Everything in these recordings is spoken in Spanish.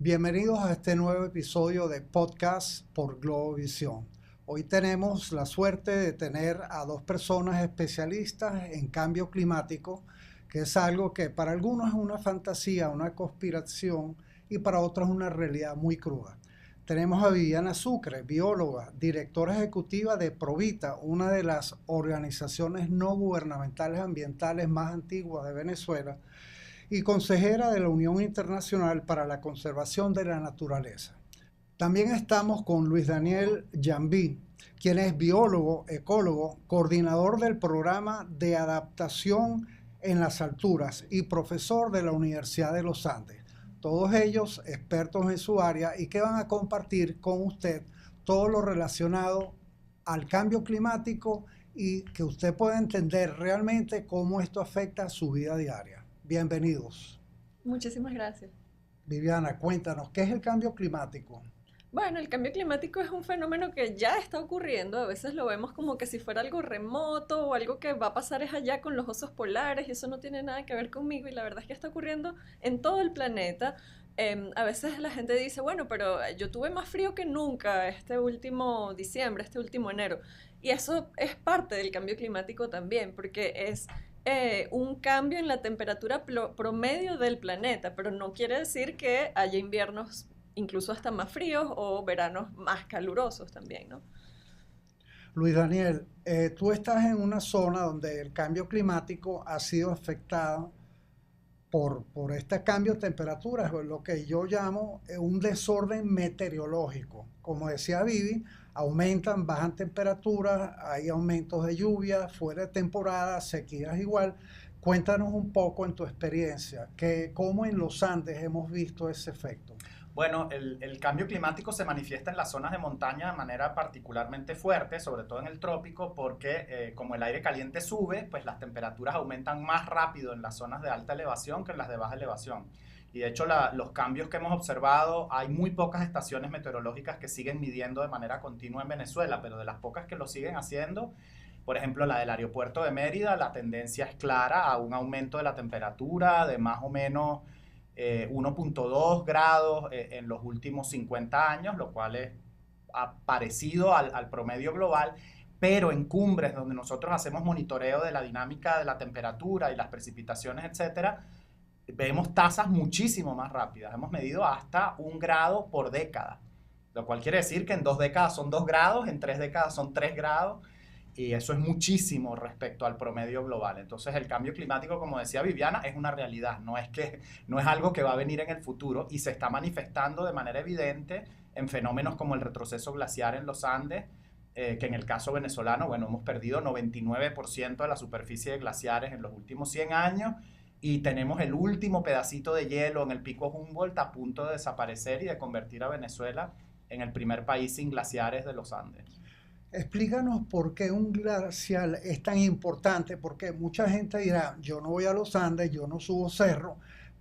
Bienvenidos a este nuevo episodio de Podcast por Globovisión. Hoy tenemos la suerte de tener a dos personas especialistas en cambio climático, que es algo que para algunos es una fantasía, una conspiración, y para otros es una realidad muy cruda. Tenemos a Viviana Sucre, bióloga, directora ejecutiva de Provita, una de las organizaciones no gubernamentales ambientales más antiguas de Venezuela, y consejera de la Unión Internacional para la Conservación de la Naturaleza. También estamos con Luis Daniel Jambí, quien es biólogo, ecólogo, coordinador del programa de adaptación en las alturas y profesor de la Universidad de los Andes. Todos ellos expertos en su área y que van a compartir con usted todo lo relacionado al cambio climático y que usted pueda entender realmente cómo esto afecta a su vida diaria. Bienvenidos. Muchísimas gracias. Viviana, cuéntanos, ¿qué es el cambio climático? Bueno, el cambio climático es un fenómeno que ya está ocurriendo. A veces lo vemos como que si fuera algo remoto o algo que va a pasar es allá con los osos polares y eso no tiene nada que ver conmigo y la verdad es que está ocurriendo en todo el planeta. A veces la gente dice, bueno, pero yo tuve más frío que nunca este último diciembre, este último enero. Y eso es parte del cambio climático también, porque es un cambio en la temperatura promedio del planeta, pero no quiere decir que haya inviernos incluso hasta más fríos o veranos más calurosos también, ¿no? Luis Daniel, tú estás en una zona donde el cambio climático ha sido afectado por este cambio de temperaturas, lo que yo llamo un desorden meteorológico. Como decía Vivi, aumentan, bajan temperaturas, hay aumentos de lluvia, fuera de temporada, sequías igual. Cuéntanos un poco en tu experiencia, cómo en los Andes hemos visto ese efecto. Bueno, el cambio climático se manifiesta en las zonas de montaña de manera particularmente fuerte, sobre todo en el trópico, porque como el aire caliente sube, pues las temperaturas aumentan más rápido en las zonas de alta elevación que en las de baja elevación. Y de hecho los cambios que hemos observado, hay muy pocas estaciones meteorológicas que siguen midiendo de manera continua en Venezuela, pero de las pocas que lo siguen haciendo, por ejemplo la del aeropuerto de Mérida, la tendencia es clara a un aumento de la temperatura de más o menos 1.2 grados en los últimos 50 años, lo cual es parecido al promedio global, pero en cumbres donde nosotros hacemos monitoreo de la dinámica de la temperatura y las precipitaciones, etcétera, vemos tasas muchísimo más rápidas. Hemos medido hasta 1 grado por década, lo cual quiere decir que en 2 décadas son 2 grados, en 3 décadas son 3 grados, y eso es muchísimo respecto al promedio global. Entonces el cambio climático, como decía Viviana, es una realidad, no es algo que va a venir en el futuro y se está manifestando de manera evidente en fenómenos como el retroceso glaciar en los Andes, que en el caso venezolano, bueno, hemos perdido 99% de la superficie de glaciares en los últimos 100 años y tenemos el último pedacito de hielo en el pico Humboldt a punto de desaparecer y de convertir a Venezuela en el primer país sin glaciares de los Andes. Explícanos por qué un glacial es tan importante, porque mucha gente dirá, yo no voy a los Andes, yo no subo cerro,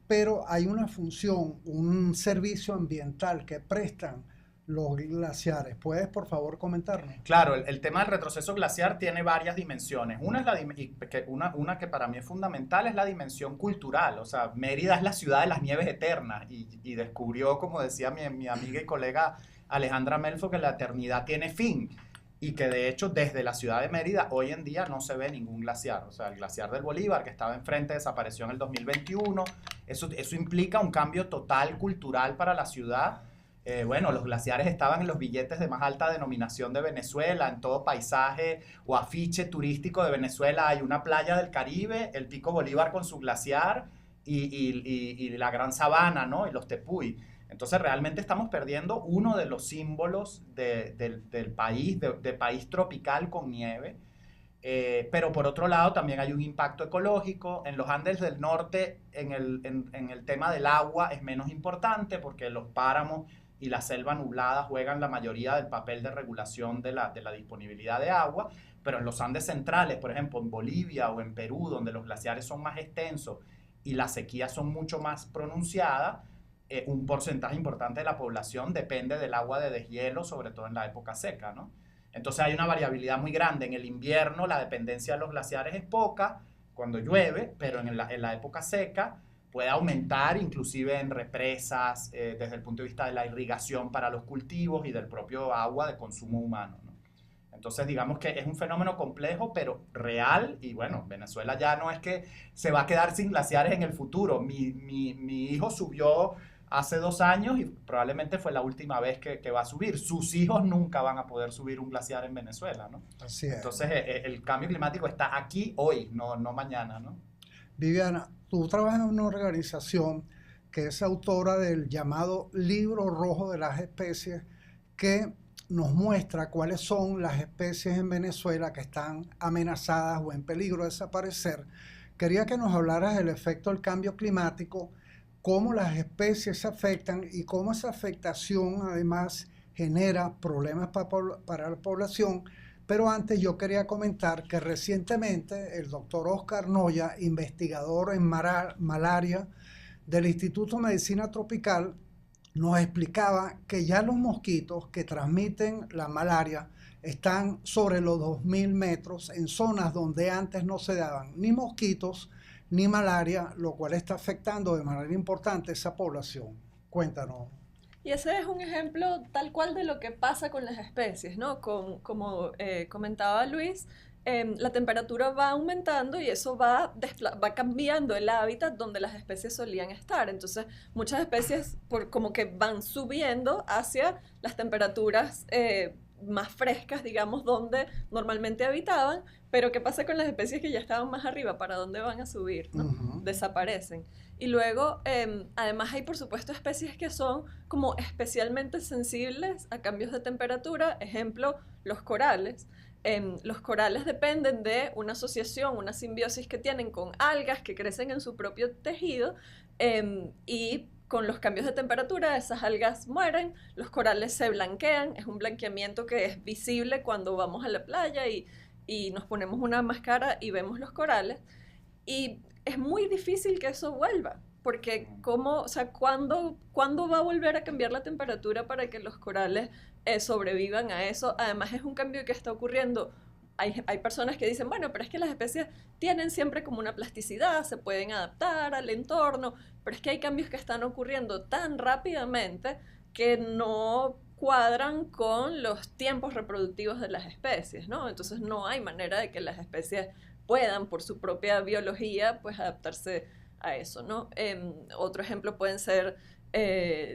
pero hay una función, un servicio ambiental que prestan los glaciares. ¿Puedes, por favor, comentarnos? Claro, el tema del retroceso glaciar tiene varias dimensiones. Una que para mí es fundamental es la dimensión cultural. O sea, Mérida es la ciudad de las nieves eternas y descubrió, como decía mi amiga y colega Alejandra Melfo, que la eternidad tiene fin. Y que de hecho desde la ciudad de Mérida hoy en día no se ve ningún glaciar. O sea, el glaciar del Bolívar que estaba enfrente desapareció en el 2021. Eso implica un cambio total cultural para la ciudad. Bueno, los glaciares estaban en los billetes de más alta denominación de Venezuela, en todo paisaje o afiche turístico de Venezuela hay una playa del Caribe, el Pico Bolívar con su glaciar y la Gran Sabana, ¿no? Y los tepuy. Entonces realmente estamos perdiendo uno de los símbolos del país, de país tropical con nieve. Pero por otro lado también hay un impacto ecológico. En los Andes del Norte, en el tema del agua es menos importante porque los páramos y la selva nublada juegan la mayoría del papel de regulación de la disponibilidad de agua. Pero en los Andes centrales, por ejemplo en Bolivia o en Perú, donde los glaciares son más extensos y las sequías son mucho más pronunciadas, un porcentaje importante de la población depende del agua de deshielo, sobre todo en la época seca, ¿no? Entonces hay una variabilidad muy grande. En el invierno la dependencia de los glaciares es poca cuando llueve, pero en la época seca puede aumentar inclusive en represas, desde el punto de vista de la irrigación para los cultivos y del propio agua de consumo humano, ¿no? Entonces, digamos que es un fenómeno complejo, pero real, y bueno, Venezuela ya no es que se va a quedar sin glaciares en el futuro. Mi hijo subió hace 2 años y probablemente fue la última vez que va a subir. Sus hijos nunca van a poder subir un glaciar en Venezuela, ¿no? Así es. Entonces, el cambio climático está aquí hoy, no mañana, ¿no? Viviana, tú trabajas en una organización que es autora del llamado Libro Rojo de las Especies, que nos muestra cuáles son las especies en Venezuela que están amenazadas o en peligro de desaparecer. Quería que nos hablaras del efecto del cambio climático, cómo las especies se afectan y cómo esa afectación además genera problemas para la población. Pero antes yo quería comentar que recientemente el doctor Oscar Noya, investigador en malaria del Instituto de Medicina Tropical, nos explicaba que ya los mosquitos que transmiten la malaria están sobre los 2000 metros en zonas donde antes no se daban ni mosquitos ni malaria, lo cual está afectando de manera importante esa población. Cuéntanos. Y ese es un ejemplo tal cual de lo que pasa con las especies, ¿no? Como comentaba Luis, la temperatura va aumentando y eso va cambiando el hábitat donde las especies solían estar. Entonces, muchas especies como que van subiendo hacia las temperaturas más frescas, digamos, donde normalmente habitaban, pero ¿qué pasa con las especies que ya estaban más arriba? ¿Para dónde van a subir? ¿No? Desaparecen. Y luego, además hay por supuesto especies que son como especialmente sensibles a cambios de temperatura, ejemplo, los corales. Los corales dependen de una asociación, una simbiosis que tienen con algas que crecen en su propio tejido y con los cambios de temperatura esas algas mueren, los corales se blanquean, es un blanqueamiento que es visible cuando vamos a la playa y nos ponemos una máscara y vemos los corales y es muy difícil que eso vuelva, porque ¿cuándo va a volver a cambiar la temperatura para que los corales sobrevivan a eso? Además es un cambio que está ocurriendo. Hay personas que dicen, bueno, pero es que las especies tienen siempre como una plasticidad, se pueden adaptar al entorno, pero es que hay cambios que están ocurriendo tan rápidamente que no cuadran con los tiempos reproductivos de las especies, ¿no? Entonces no hay manera de que las especies puedan, por su propia biología, pues adaptarse a eso, ¿no? Otro ejemplo pueden ser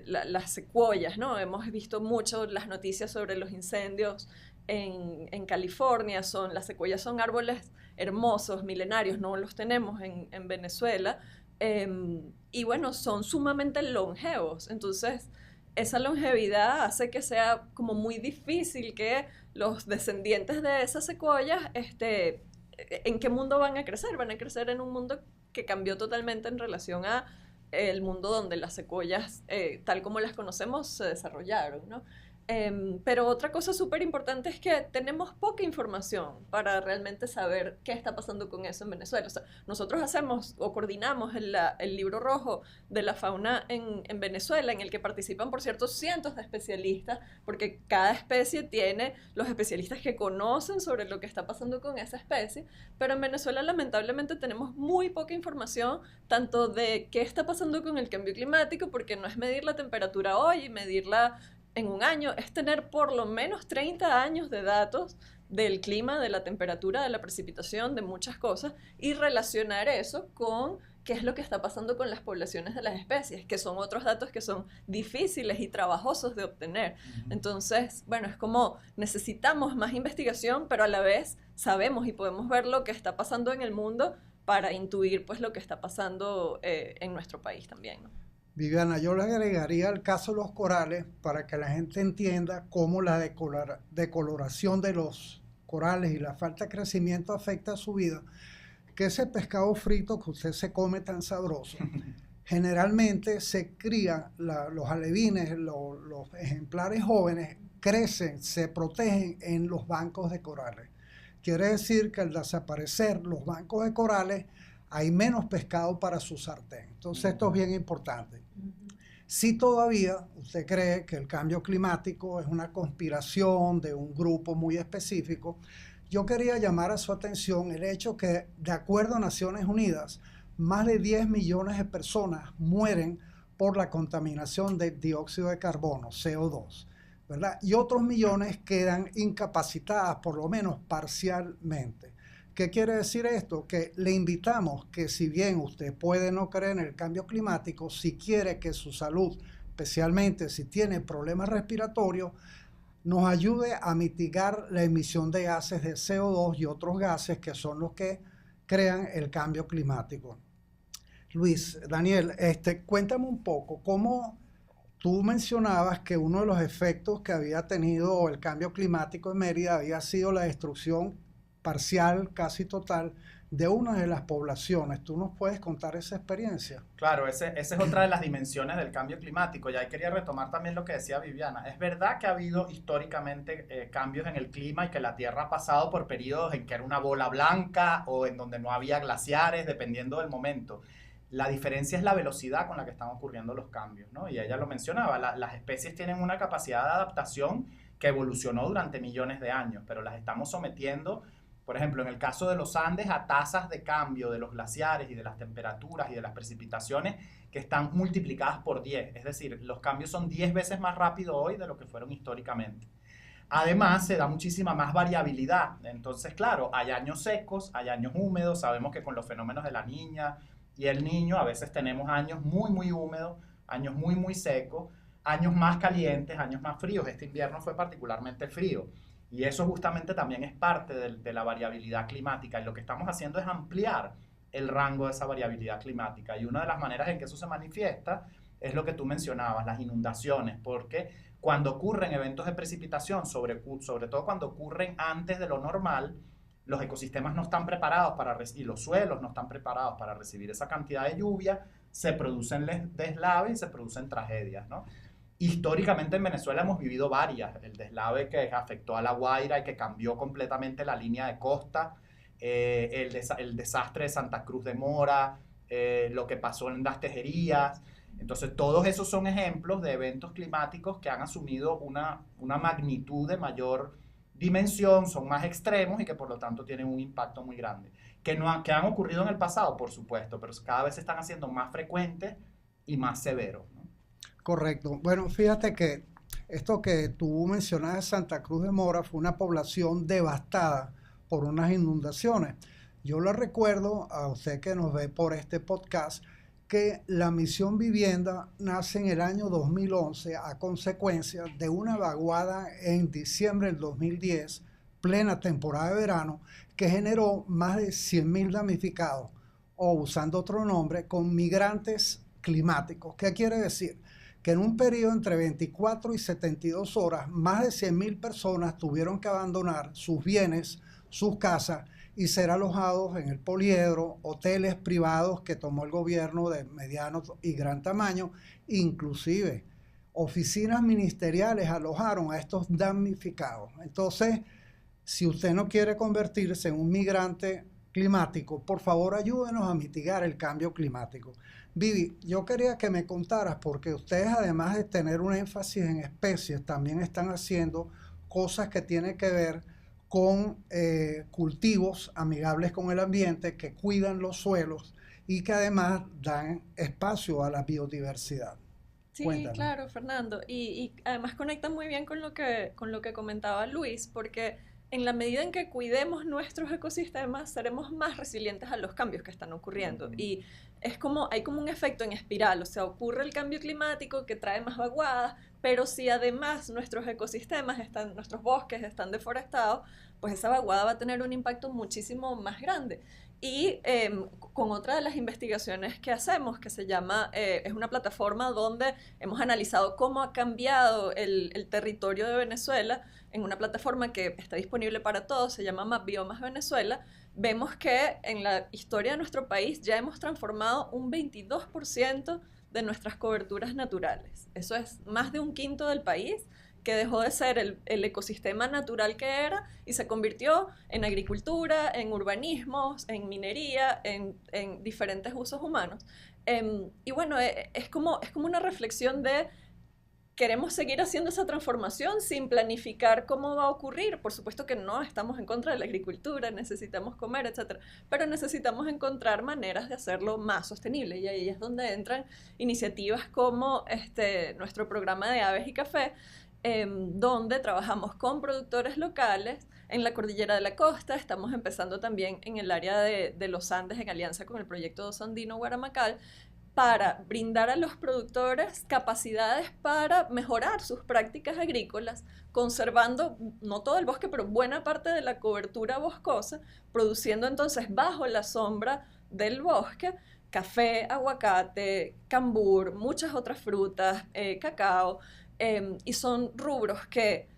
las secuoyas, ¿no? Hemos visto mucho las noticias sobre los incendios en California. Las secuoyas son árboles hermosos, milenarios, no los tenemos en Venezuela, y bueno, son sumamente longevos, entonces esa longevidad hace que sea como muy difícil que los descendientes de esas secuoyas, ¿en qué mundo van a crecer? Van a crecer en un mundo que cambió totalmente en relación a el mundo donde las secuoyas, tal como las conocemos, se desarrollaron, ¿no? Pero otra cosa súper importante es que tenemos poca información para realmente saber qué está pasando con eso en Venezuela. O sea, nosotros hacemos o coordinamos el libro rojo de la fauna en Venezuela, en el que participan, por cierto, cientos de especialistas, porque cada especie tiene los especialistas que conocen sobre lo que está pasando con esa especie, pero en Venezuela lamentablemente tenemos muy poca información, tanto de qué está pasando con el cambio climático, porque no es medir la temperatura hoy y medirla en un año, es tener por lo menos 30 años de datos del clima, de la temperatura, de la precipitación, de muchas cosas, y relacionar eso con qué es lo que está pasando con las poblaciones de las especies, que son otros datos que son difíciles y trabajosos de obtener. Entonces, bueno, es como necesitamos más investigación, pero a la vez sabemos y podemos ver lo que está pasando en el mundo para intuir pues lo que está pasando en nuestro país también, ¿no? Viviana, yo le agregaría el caso de los corales para que la gente entienda cómo la decoloración de los corales y la falta de crecimiento afecta a su vida, que ese pescado frito que usted se come tan sabroso, generalmente se crían los alevines, los ejemplares jóvenes, crecen, se protegen en los bancos de corales. Quiere decir que al desaparecer los bancos de corales, hay menos pescado para su sartén. Entonces esto es bien importante. Si todavía usted cree que el cambio climático es una conspiración de un grupo muy específico, yo quería llamar a su atención el hecho que, de acuerdo a Naciones Unidas, más de 10 millones de personas mueren por la contaminación de dióxido de carbono, CO2, ¿verdad? Y otros millones quedan incapacitadas, por lo menos parcialmente. ¿Qué quiere decir esto? Que le invitamos que si bien usted puede no creer en el cambio climático, si quiere que su salud, especialmente si tiene problemas respiratorios, nos ayude a mitigar la emisión de gases de CO2 y otros gases que son los que crean el cambio climático. Luis, Daniel, cuéntame un poco cómo tú mencionabas que uno de los efectos que había tenido el cambio climático en Mérida había sido la destrucción parcial, casi total, de una de las poblaciones. ¿Tú nos puedes contar esa experiencia? Claro, esa es otra de las dimensiones del cambio climático. Y ahí quería retomar también lo que decía Viviana. Es verdad que ha habido históricamente cambios en el clima y que la Tierra ha pasado por periodos en que era una bola blanca o en donde no había glaciares, dependiendo del momento. La diferencia es la velocidad con la que están ocurriendo los cambios, ¿no? Y ella lo mencionaba, las especies tienen una capacidad de adaptación que evolucionó durante millones de años, pero las estamos sometiendo, por ejemplo, en el caso de los Andes, a tasas de cambio de los glaciares y de las temperaturas y de las precipitaciones que están multiplicadas por 10. Es decir, los cambios son 10 veces más rápidos hoy de lo que fueron históricamente. Además, se da muchísima más variabilidad. Entonces, claro, hay años secos, hay años húmedos. Sabemos que con los fenómenos de la Niña y el Niño a veces tenemos años muy, muy húmedos, años muy, muy secos, años más calientes, años más fríos. Este invierno fue particularmente frío. Y eso justamente también es parte de la variabilidad climática. Y lo que estamos haciendo es ampliar el rango de esa variabilidad climática. Y una de las maneras en que eso se manifiesta es lo que tú mencionabas, las inundaciones. Porque cuando ocurren eventos de precipitación, sobre todo cuando ocurren antes de lo normal, los ecosistemas no están preparados y los suelos no están preparados para recibir esa cantidad de lluvia, se producen deslaves y se producen tragedias, ¿no? Históricamente en Venezuela hemos vivido varias, el deslave que afectó a La Guaira y que cambió completamente la línea de costa, el desastre de Santa Cruz de Mora, lo que pasó en las Tejerías. Entonces todos esos son ejemplos de eventos climáticos que han asumido una magnitud de mayor dimensión, son más extremos y que por lo tanto tienen un impacto muy grande. Que han ocurrido en el pasado, por supuesto, pero cada vez se están haciendo más frecuentes y más severos, ¿no? Correcto. Bueno, fíjate que esto que tú mencionas de Santa Cruz de Mora fue una población devastada por unas inundaciones. Yo le recuerdo a usted que nos ve por este podcast que la Misión Vivienda nace en el año 2011 a consecuencia de una vaguada en diciembre del 2010, plena temporada de verano, que generó más de 100.000 damnificados, o usando otro nombre, con migrantes climáticos. ¿Qué quiere decir? Que en un periodo entre 24 y 72 horas, más de 100.000 personas tuvieron que abandonar sus bienes, sus casas y ser alojados en el poliedro, hoteles privados que tomó el gobierno de mediano y gran tamaño, inclusive oficinas ministeriales alojaron a estos damnificados. Entonces, si usted no quiere convertirse en un migrante climático, por favor ayúdenos a mitigar el cambio climático. Vivi, yo quería que me contaras, porque ustedes además de tener un énfasis en especies, también están haciendo cosas que tienen que ver con cultivos amigables con el ambiente, que cuidan los suelos y que además dan espacio a la biodiversidad. Sí, Cuéntanos. claro, Fernando. Y además conecta muy bien con lo que comentaba Luis, porque en la medida en que cuidemos nuestros ecosistemas, seremos más resilientes a los cambios que están ocurriendo. Y hay como un efecto en espiral, o sea, ocurre el cambio climático que trae más vaguadas, pero si además nuestros ecosistemas nuestros bosques están deforestados, pues esa vaguada va a tener un impacto muchísimo más grande. Y con otra de las investigaciones que hacemos, que se llama, es una plataforma donde hemos analizado cómo ha cambiado el territorio de Venezuela, en una plataforma que está disponible para todos, se llama MapBiomas Venezuela. Vemos que en la historia de nuestro país ya hemos transformado un 22% de nuestras coberturas naturales. Eso es más de un quinto del país que dejó de ser el ecosistema natural que era y se convirtió en agricultura, en urbanismos, en minería, en diferentes usos humanos. Y bueno, es como una reflexión de queremos seguir haciendo esa transformación sin planificar cómo va a ocurrir. Por supuesto que no estamos en contra de la agricultura, necesitamos comer, etcétera, pero necesitamos encontrar maneras de hacerlo más sostenible, y ahí es donde entran iniciativas como nuestro programa de Aves y Café, donde trabajamos con productores locales en la Cordillera de la Costa. Estamos empezando también en el área de los Andes en alianza con el proyecto Oso Andino Guaramacal, para brindar a los productores capacidades para mejorar sus prácticas agrícolas, conservando no todo el bosque, pero buena parte de la cobertura boscosa, produciendo entonces bajo la sombra del bosque café, aguacate, cambur, muchas otras frutas, cacao, y son rubros que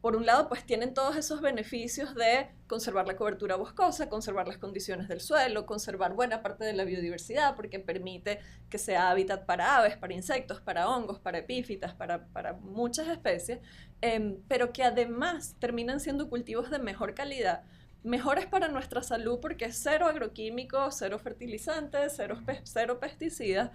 por un lado pues tienen todos esos beneficios de conservar la cobertura boscosa, conservar las condiciones del suelo, conservar buena parte de la biodiversidad, porque permite que sea hábitat para aves, para insectos, para hongos, para epífitas, para muchas especies, pero que además terminan siendo cultivos de mejor calidad, mejores para nuestra salud porque es cero agroquímicos, cero fertilizantes, cero pesticidas,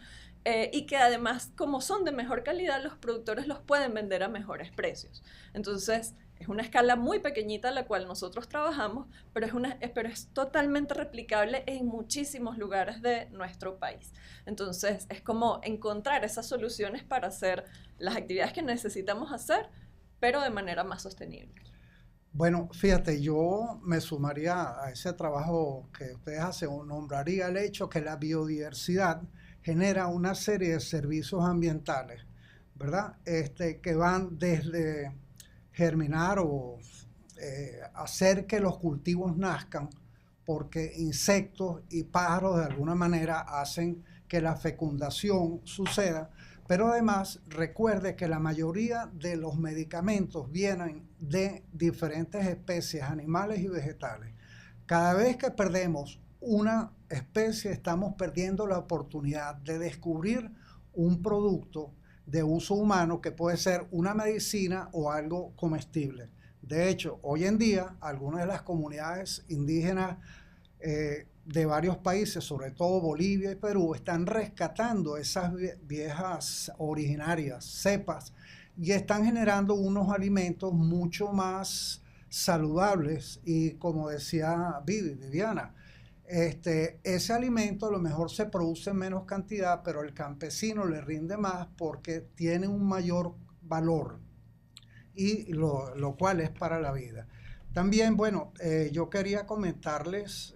y que además, como son de mejor calidad, los productores los pueden vender a mejores precios. Entonces, es una escala muy pequeñita la cual nosotros trabajamos, pero es totalmente replicable en muchísimos lugares de nuestro país. Entonces, es como encontrar esas soluciones para hacer las actividades que necesitamos hacer, pero de manera más sostenible. Bueno, fíjate, yo me sumaría a ese trabajo que ustedes hacen, o nombraría el hecho que la biodiversidad genera una serie de servicios ambientales, ¿verdad? Que van desde germinar o hacer que los cultivos nazcan, porque insectos y pájaros de alguna manera hacen que la fecundación suceda, pero además recuerde que la mayoría de los medicamentos vienen de diferentes especies animales y vegetales. Cada vez que perdemos una especie, estamos perdiendo la oportunidad de descubrir un producto de uso humano que puede ser una medicina o algo comestible. De hecho, hoy en día, algunas de las comunidades indígenas de varios países, sobre todo Bolivia y Perú, están rescatando esas viejas originarias cepas y están generando unos alimentos mucho más saludables y, como decía Viviana, ese alimento a lo mejor se produce en menos cantidad, pero el campesino le rinde más porque tiene un mayor valor, y lo cual es para la vida. También, bueno, yo quería comentarles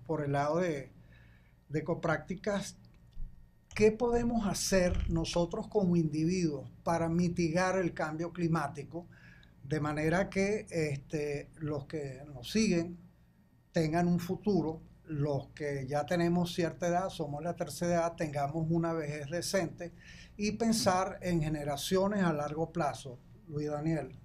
por el lado de Ecoprácticas, ¿qué podemos hacer nosotros como individuos para mitigar el cambio climático de manera que los que nos siguen tengan un futuro, los que ya tenemos cierta edad, somos la tercera edad, tengamos una vejez decente y pensar en generaciones a largo plazo? Luis Daniel.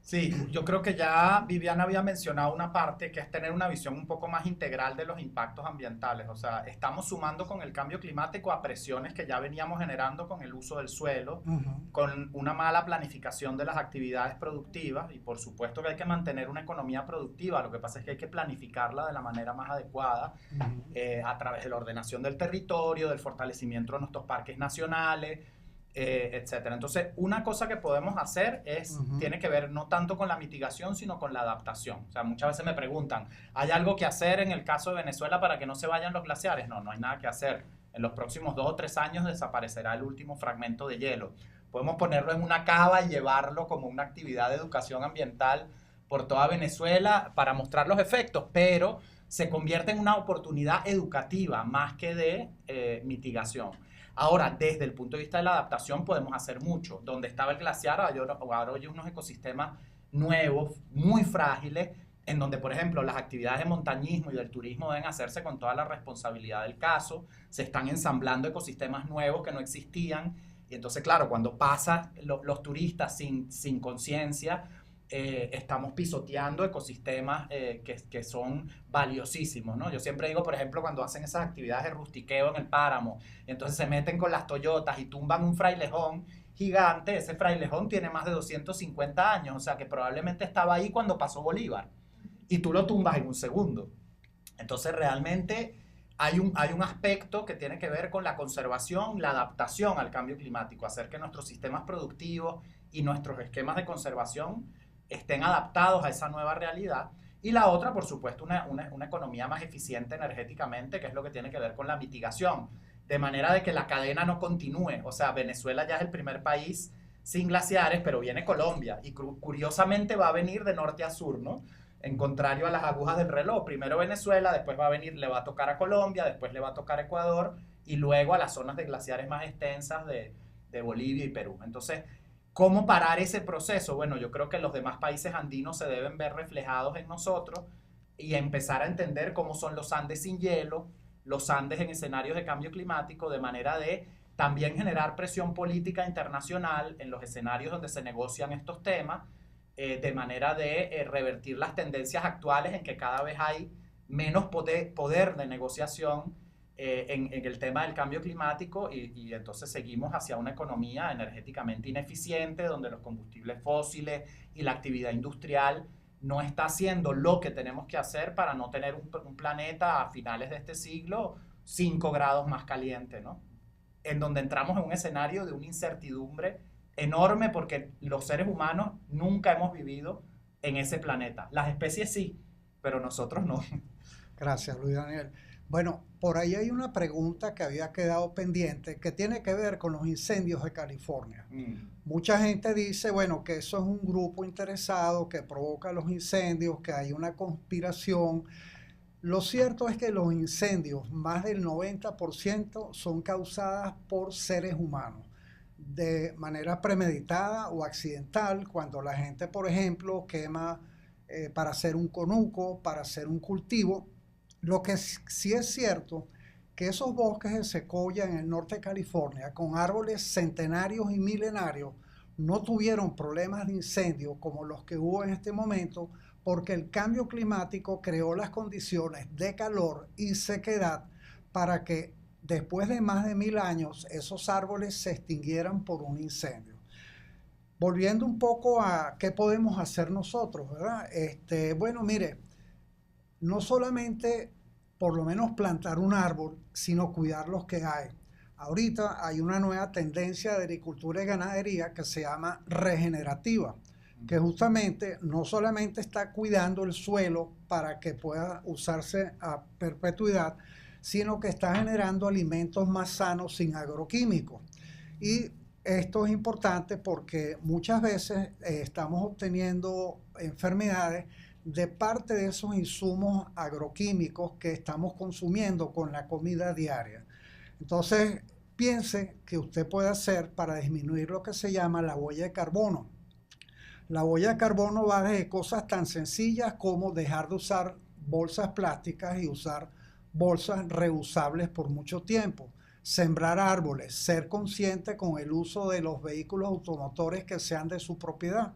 Sí, yo creo que ya Viviana había mencionado una parte que es tener una visión un poco más integral de los impactos ambientales. O sea, estamos sumando con el cambio climático a presiones que ya veníamos generando con el uso del suelo, con una mala planificación de las actividades productivas, y por supuesto que hay que mantener una economía productiva. Lo que pasa es que hay que planificarla de la manera más adecuada, a través de la ordenación del territorio, del fortalecimiento de nuestros parques nacionales, etcétera. Entonces, una cosa que podemos hacer tiene que ver no tanto con la mitigación, sino con la adaptación. O sea, muchas veces me preguntan, ¿hay algo que hacer en el caso de Venezuela para que no se vayan los glaciares? No, no hay nada que hacer. En los próximos 2 o 3 años desaparecerá el último fragmento de hielo. Podemos ponerlo en una cava y llevarlo como una actividad de educación ambiental por toda Venezuela para mostrar los efectos, pero se convierte en una oportunidad educativa más que de mitigación. Ahora, desde el punto de vista de la adaptación podemos hacer mucho. Donde estaba el glaciar, ahora hay unos ecosistemas nuevos, muy frágiles, en donde, por ejemplo, las actividades de montañismo y del turismo deben hacerse con toda la responsabilidad del caso. Se están ensamblando ecosistemas nuevos que no existían. Y entonces, claro, cuando pasan los turistas sin conciencia, estamos pisoteando ecosistemas que son valiosísimos, ¿no? Yo siempre digo, por ejemplo, cuando hacen esas actividades de rustiqueo en el páramo, y entonces se meten con las Toyotas y tumban un frailejón gigante. Ese frailejón tiene más de 250 años, o sea que probablemente estaba ahí cuando pasó Bolívar, y tú lo tumbas en un segundo. Entonces realmente hay un aspecto que tiene que ver con la conservación, la adaptación al cambio climático, hacer que nuestros sistemas productivos y nuestros esquemas de conservación estén adaptados a esa nueva realidad. Y la otra, por supuesto, una economía más eficiente energéticamente, que es lo que tiene que ver con la mitigación, de manera de que la cadena no continúe. O sea, Venezuela ya es el primer país sin glaciares, pero viene Colombia, y curiosamente va a venir de norte a sur, ¿no? En contrario a las agujas del reloj, primero Venezuela, después va a venir, le va a tocar a Colombia, después le va a tocar a Ecuador, y luego a las zonas de glaciares más extensas de Bolivia y Perú. Entonces, ¿cómo parar ese proceso? Bueno, yo creo que los demás países andinos se deben ver reflejados en nosotros y empezar a entender cómo son los Andes sin hielo, los Andes en escenarios de cambio climático, de manera de también generar presión política internacional en los escenarios donde se negocian estos temas, de manera de revertir las tendencias actuales en que cada vez hay menos poder de negociación en el tema del cambio climático, y entonces seguimos hacia una economía energéticamente ineficiente, donde los combustibles fósiles y la actividad industrial no está haciendo lo que tenemos que hacer para no tener un planeta a finales de este siglo 5 grados más caliente, ¿no? En donde entramos en un escenario de una incertidumbre enorme, porque los seres humanos nunca hemos vivido en ese planeta. Las especies sí, pero nosotros no. Gracias, Luis Daniel. Bueno, por ahí hay una pregunta que había quedado pendiente que tiene que ver con los incendios de California. Mucha gente dice, bueno, que eso es un grupo interesado que provoca los incendios, que hay una conspiración. Lo cierto es que los incendios, más del 90%, son causadas por seres humanos, de manera premeditada o accidental, cuando la gente, por ejemplo, quema para hacer un conuco, para hacer un cultivo. Lo que sí es cierto, que esos bosques de secoya en el norte de California, con árboles centenarios y milenarios, no tuvieron problemas de incendio como los que hubo en este momento, porque el cambio climático creó las condiciones de calor y sequedad para que después de más de 1000 años esos árboles se extinguieran por un incendio. Volviendo un poco a qué podemos hacer nosotros, ¿verdad? Bueno, mire, no solamente por lo menos plantar un árbol, sino cuidar los que hay. Ahorita hay una nueva tendencia de agricultura y ganadería que se llama regenerativa, que justamente no solamente está cuidando el suelo para que pueda usarse a perpetuidad, sino que está generando alimentos más sanos sin agroquímicos. Y esto es importante porque muchas veces estamos obteniendo enfermedades de parte de esos insumos agroquímicos que estamos consumiendo con la comida diaria. Entonces, piense que usted puede hacer para disminuir lo que se llama la huella de carbono. La huella de carbono va desde cosas tan sencillas como dejar de usar bolsas plásticas y usar bolsas reusables por mucho tiempo, sembrar árboles, ser consciente con el uso de los vehículos automotores que sean de su propiedad.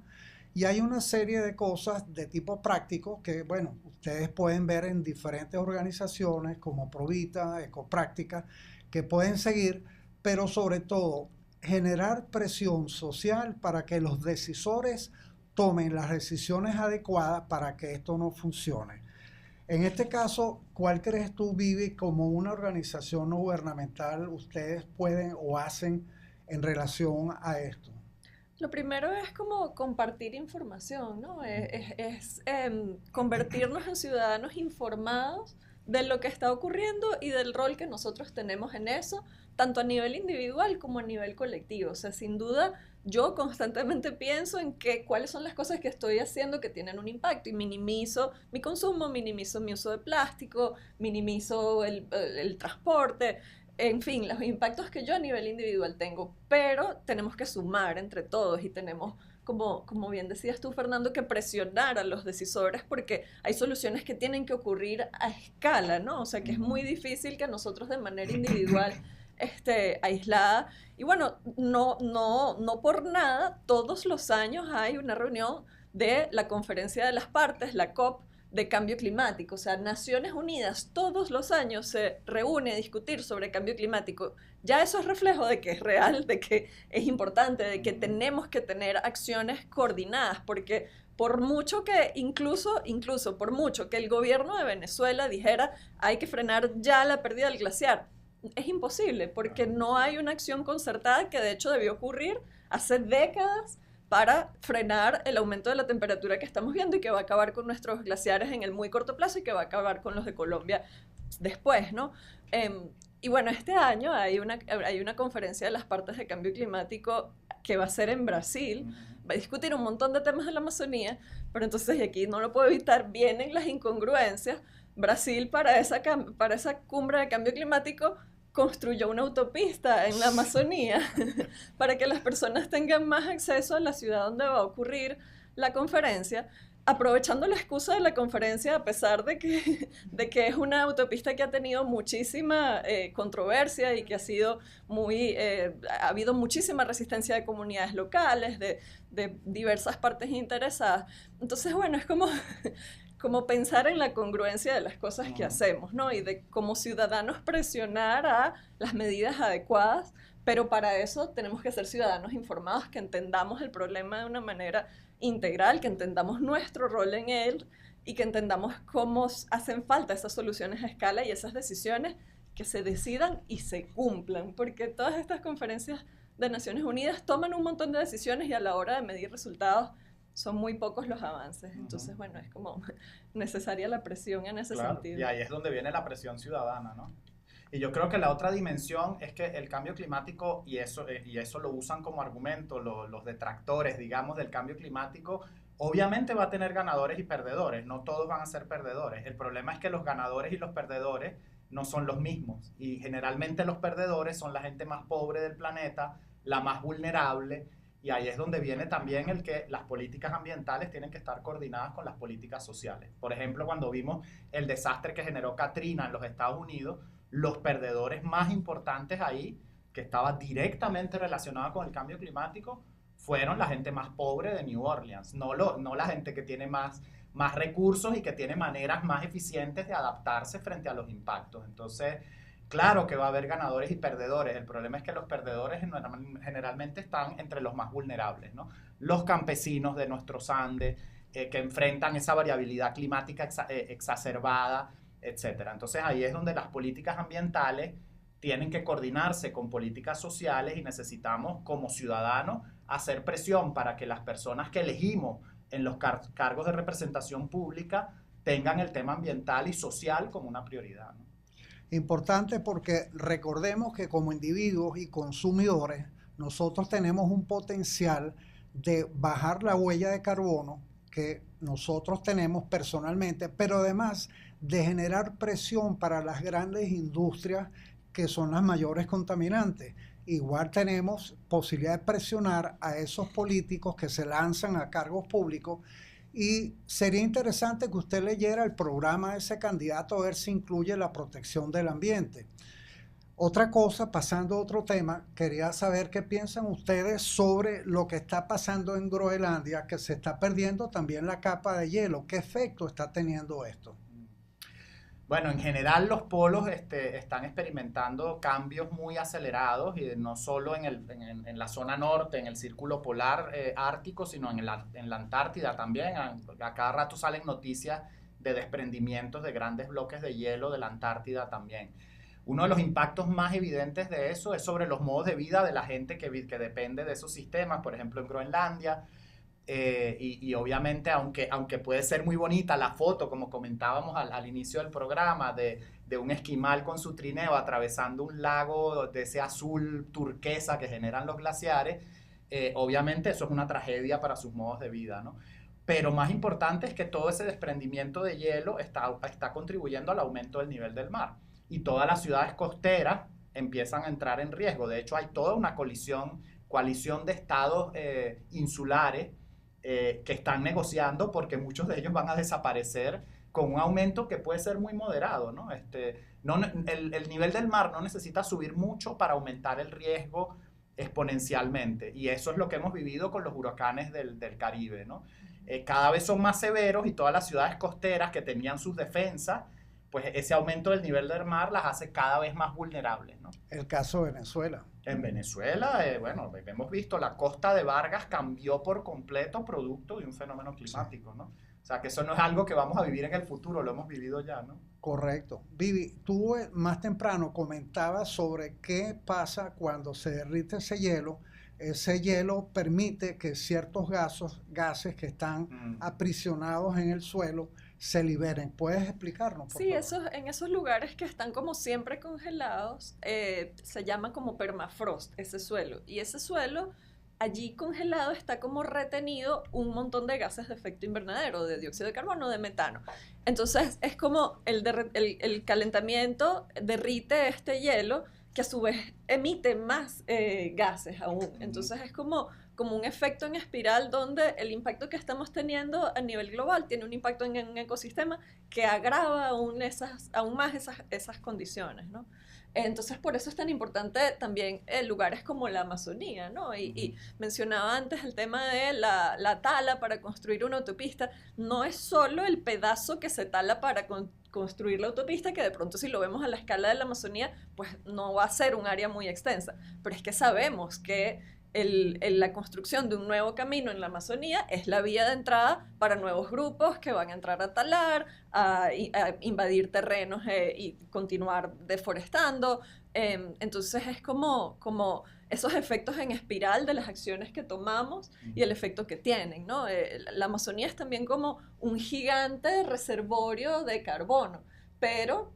Y hay una serie de cosas de tipo práctico que, bueno, ustedes pueden ver en diferentes organizaciones como Provita, Ecopráctica, que pueden seguir, pero sobre todo generar presión social para que los decisores tomen las decisiones adecuadas para que esto no funcione. En este caso, ¿cuál crees tú, Vivi, como una organización no gubernamental ustedes pueden o hacen en relación a esto? Lo primero es como compartir información, ¿no? Convertirnos en ciudadanos informados de lo que está ocurriendo y del rol que nosotros tenemos en eso, tanto a nivel individual como a nivel colectivo. O sea, sin duda, yo constantemente pienso en cuáles son las cosas que estoy haciendo que tienen un impacto y minimizo mi consumo, minimizo mi uso de plástico, minimizo el transporte. En fin, los impactos que yo a nivel individual tengo, pero tenemos que sumar entre todos y tenemos, como bien decías tú, Fernando, que presionar a los decisores porque hay soluciones que tienen que ocurrir a escala, ¿no? O sea, que es muy difícil que nosotros de manera individual, aislada, y bueno, no por nada, todos los años hay una reunión de la Conferencia de las Partes, la COP, de cambio climático. O sea, Naciones Unidas todos los años se reúne a discutir sobre cambio climático. Ya eso es reflejo de que es real, de que es importante, de que tenemos que tener acciones coordinadas, porque por mucho que, incluso por mucho que el gobierno de Venezuela dijera hay que frenar ya la pérdida del glaciar, es imposible, porque no hay una acción concertada que de hecho debió ocurrir hace décadas para frenar el aumento de la temperatura que estamos viendo y que va a acabar con nuestros glaciares en el muy corto plazo y que va a acabar con los de Colombia después, ¿no? Y bueno, este año hay una conferencia de las partes de cambio climático que va a ser en Brasil, va a discutir un montón de temas de la Amazonía, pero entonces, y aquí no lo puedo evitar, vienen las incongruencias. Brasil para esa cumbre de cambio climático construyó una autopista en la Amazonía para que las personas tengan más acceso a la ciudad donde va a ocurrir la conferencia, aprovechando la excusa de la conferencia, a pesar de que es una autopista que ha tenido muchísima controversia y que ha habido muchísima resistencia de comunidades locales, de diversas partes interesadas. Entonces, bueno, es como pensar en la congruencia de las cosas que hacemos, ¿no? Y de como ciudadanos presionar a las medidas adecuadas, pero para eso tenemos que ser ciudadanos informados, que entendamos el problema de una manera integral, que entendamos nuestro rol en él y que entendamos cómo hacen falta esas soluciones a escala y esas decisiones que se decidan y se cumplan, porque todas estas conferencias de Naciones Unidas toman un montón de decisiones y a la hora de medir resultados son muy pocos los avances. Entonces, bueno, es como necesaria la presión en ese sentido. Y ahí es donde viene la presión ciudadana, ¿no? Y yo creo que la otra dimensión es que el cambio climático, y eso lo usan como argumento los detractores, digamos, del cambio climático, obviamente va a tener ganadores y perdedores, no todos van a ser perdedores. El problema es que los ganadores y los perdedores no son los mismos, y generalmente los perdedores son la gente más pobre del planeta, la más vulnerable, y ahí es donde viene también el que las políticas ambientales tienen que estar coordinadas con las políticas sociales. Por ejemplo, cuando vimos el desastre que generó Katrina en los Estados Unidos, los perdedores más importantes ahí, que estaba directamente relacionado con el cambio climático, fueron la gente más pobre de New Orleans, no la gente que tiene más recursos y que tiene maneras más eficientes de adaptarse frente a los impactos. Entonces, claro que va a haber ganadores y perdedores. El problema es que los perdedores generalmente están entre los más vulnerables, ¿no? Los campesinos de nuestros Andes, que enfrentan esa variabilidad climática exacerbada, etc. Entonces ahí es donde las políticas ambientales tienen que coordinarse con políticas sociales y necesitamos como ciudadanos hacer presión para que las personas que elegimos en los cargos de representación pública tengan el tema ambiental y social como una prioridad, ¿no? Importante porque recordemos que como individuos y consumidores nosotros tenemos un potencial de bajar la huella de carbono que nosotros tenemos personalmente, pero además de generar presión para las grandes industrias que son las mayores contaminantes. Igual tenemos posibilidad de presionar a esos políticos que se lanzan a cargos públicos. Y sería interesante que usted leyera el programa de ese candidato a ver si incluye la protección del ambiente. Otra cosa, pasando a otro tema, quería saber qué piensan ustedes sobre lo que está pasando en Groenlandia, que se está perdiendo también la capa de hielo. ¿Qué efecto está teniendo esto? Bueno, en general los polos están experimentando cambios muy acelerados, y no solo en la zona norte, en el círculo polar ártico, sino en la Antártida también. A cada rato salen noticias de desprendimientos de grandes bloques de hielo de la Antártida también. Uno de los impactos más evidentes de eso es sobre los modos de vida de la gente que depende de esos sistemas, por ejemplo en Groenlandia. Y obviamente, aunque puede ser muy bonita la foto, como comentábamos al inicio del programa, de un esquimal con su trineo atravesando un lago de ese azul turquesa que generan los glaciares, obviamente eso es una tragedia para sus modos de vida, ¿no? Pero más importante es que todo ese desprendimiento de hielo está contribuyendo al aumento del nivel del mar, y todas las ciudades costeras empiezan a entrar en riesgo. De hecho, hay toda una coalición de estados insulares que están negociando, porque muchos de ellos van a desaparecer con un aumento que puede ser muy moderado, ¿no? El nivel del mar no necesita subir mucho para aumentar el riesgo exponencialmente, y eso es lo que hemos vivido con los huracanes del Caribe, ¿no? cada vez son más severos y todas las ciudades costeras que tenían sus defensas, pues ese aumento del nivel del mar las hace cada vez más vulnerables, ¿no? El caso de Venezuela. En Venezuela, bueno, hemos visto, la costa de Vargas cambió por completo producto de un fenómeno climático, ¿no? O sea, que eso no es algo que vamos a vivir en el futuro, lo hemos vivido ya, ¿no? Correcto. Vivi, tú más temprano comentabas sobre qué pasa cuando se derrite ese hielo. Ese hielo permite que ciertos gases que están aprisionados en el suelo se liberen. ¿Puedes explicarnos, por favor? En esos lugares que están como siempre congelados, se llama como permafrost ese suelo. Y ese suelo, allí congelado, está como retenido un montón de gases de efecto invernadero, de dióxido de carbono, de metano. Entonces es como el calentamiento derrite este hielo, que a su vez emite más gases aún. Entonces es como un efecto en espiral donde el impacto que estamos teniendo a nivel global tiene un impacto en un ecosistema que agrava aún más esas condiciones, ¿no? Entonces, por eso es tan importante también lugares como la Amazonía, ¿no? Y mencionaba antes el tema de la tala para construir una autopista. No es solo el pedazo que se tala para construir la autopista, que de pronto si lo vemos a la escala de la Amazonía, pues no va a ser un área muy extensa. Pero es que sabemos que la construcción de un nuevo camino en la Amazonía es la vía de entrada para nuevos grupos que van a entrar a talar, a invadir terrenos y continuar deforestando. Entonces es como esos efectos en espiral de las acciones que tomamos y el efecto que tienen, ¿no? La Amazonía es también como un gigante reservorio de carbono, pero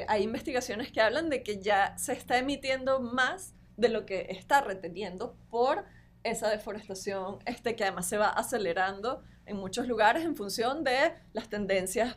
hay investigaciones que hablan de que ya se está emitiendo más de lo que está reteniendo por esa deforestación, que además se va acelerando en muchos lugares en función de las tendencias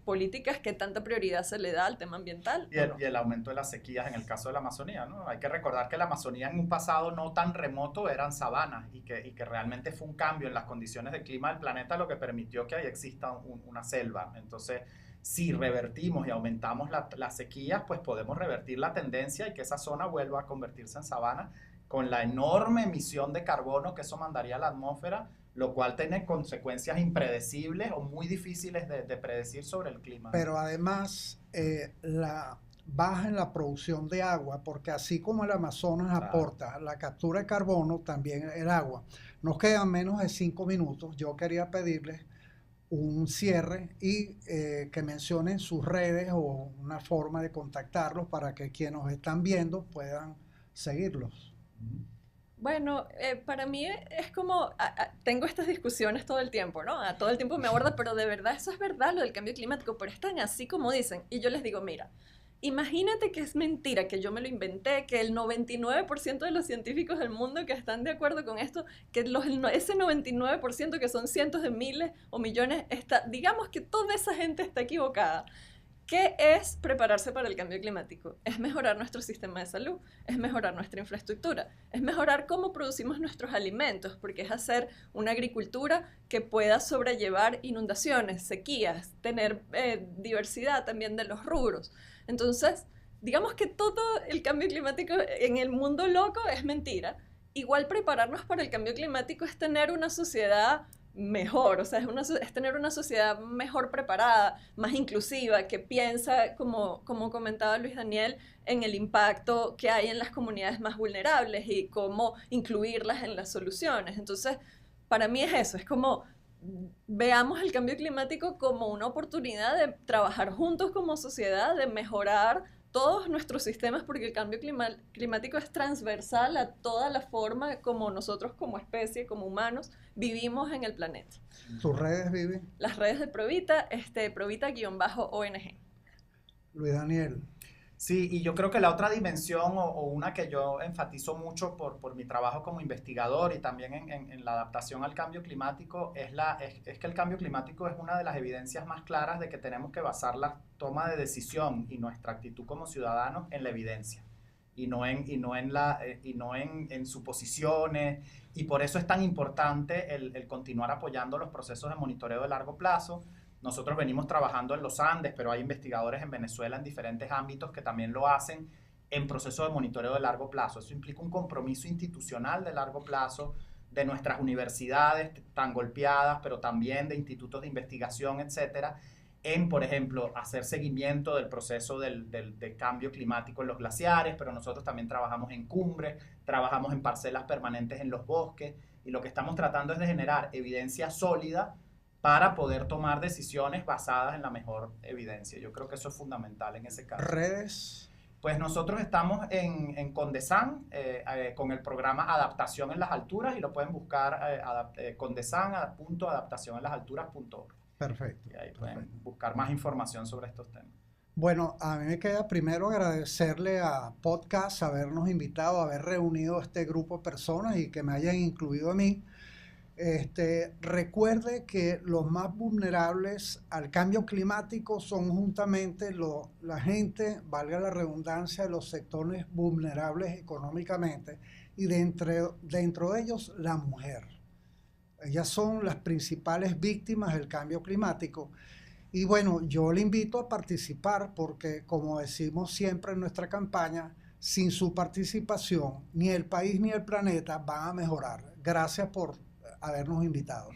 políticas que tanta prioridad se le da al tema ambiental. Y el aumento de las sequías en el caso de la Amazonía, ¿no? Hay que recordar que la Amazonía en un pasado no tan remoto eran sabanas y que realmente fue un cambio en las condiciones de clima del planeta lo que permitió que ahí exista una selva. Entonces, si revertimos y aumentamos las sequías, pues podemos revertir la tendencia y que esa zona vuelva a convertirse en sabana con la enorme emisión de carbono que eso mandaría a la atmósfera, lo cual tiene consecuencias impredecibles o muy difíciles de predecir sobre el clima. Pero además, baja en la producción de agua, porque así como el Amazonas aporta la captura de carbono, también el agua. Nos quedan menos de 5 minutos. Yo quería pedirles un cierre y que mencionen sus redes o una forma de contactarlos para que quienes nos están viendo puedan seguirlos. Bueno, para mí es como, tengo estas discusiones todo el tiempo, ¿no? Todo el tiempo me aborda, pero de verdad, eso es verdad lo del cambio climático, pero es tan así como dicen. Y yo les digo, mira, imagínate que es mentira, que yo me lo inventé, que el 99% de los científicos del mundo que están de acuerdo con esto, que ese 99% que son cientos de miles o millones, digamos que toda esa gente está equivocada. ¿Qué es prepararse para el cambio climático? Es mejorar nuestro sistema de salud, es mejorar nuestra infraestructura, es mejorar cómo producimos nuestros alimentos, porque es hacer una agricultura que pueda sobrellevar inundaciones, sequías, tener diversidad también de los rubros. Entonces, digamos que todo el cambio climático en el mundo loco es mentira. Igual prepararnos para el cambio climático es tener una sociedad mejor, o sea, es tener una sociedad mejor preparada, más inclusiva, que piensa, como comentaba Luis Daniel, en el impacto que hay en las comunidades más vulnerables y cómo incluirlas en las soluciones. Entonces, para mí es eso, es como veamos el cambio climático como una oportunidad de trabajar juntos como sociedad, de mejorar todos nuestros sistemas, porque el cambio climático es transversal a toda la forma como nosotros como especie, como humanos, vivimos en el planeta. ¿Tus redes, Vivi? Las redes de Provita, Provita-ONG. Luis Daniel. Sí, y yo creo que la otra dimensión o una que yo enfatizo mucho por mi trabajo como investigador y también en la adaptación al cambio climático es que el cambio climático es una de las evidencias más claras de que tenemos que basar la toma de decisión y nuestra actitud como ciudadanos en la evidencia y no en suposiciones, y por eso es tan importante el continuar apoyando los procesos de monitoreo de largo plazo. Nosotros venimos trabajando en los Andes, pero hay investigadores en Venezuela en diferentes ámbitos que también lo hacen en procesos de monitoreo de largo plazo. Eso implica un compromiso institucional de largo plazo, de nuestras universidades tan golpeadas, pero también de institutos de investigación, etcétera, en, por ejemplo, hacer seguimiento del proceso de cambio climático en los glaciares, pero nosotros también trabajamos en cumbres, trabajamos en parcelas permanentes en los bosques, y lo que estamos tratando es de generar evidencia sólida para poder tomar decisiones basadas en la mejor evidencia. Yo creo que eso es fundamental en ese caso. ¿Redes? Pues nosotros estamos en Condesan con el programa Adaptación en las Alturas, y lo pueden buscar condesan.adaptacionenlasalturas.org. Perfecto. Y ahí pueden buscar más información sobre estos temas. Bueno, a mí me queda primero agradecerle a Podcast habernos invitado, haber reunido este grupo de personas y que me hayan incluido a mí. Recuerde que los más vulnerables al cambio climático son juntamente la gente, valga la redundancia, de los sectores vulnerables económicamente, y dentro de ellos la mujer. Ellas son las principales víctimas del cambio climático. Y bueno, yo le invito a participar porque, como decimos siempre en nuestra campaña, sin su participación, ni el país ni el planeta van a mejorar. Gracias por habernos invitado.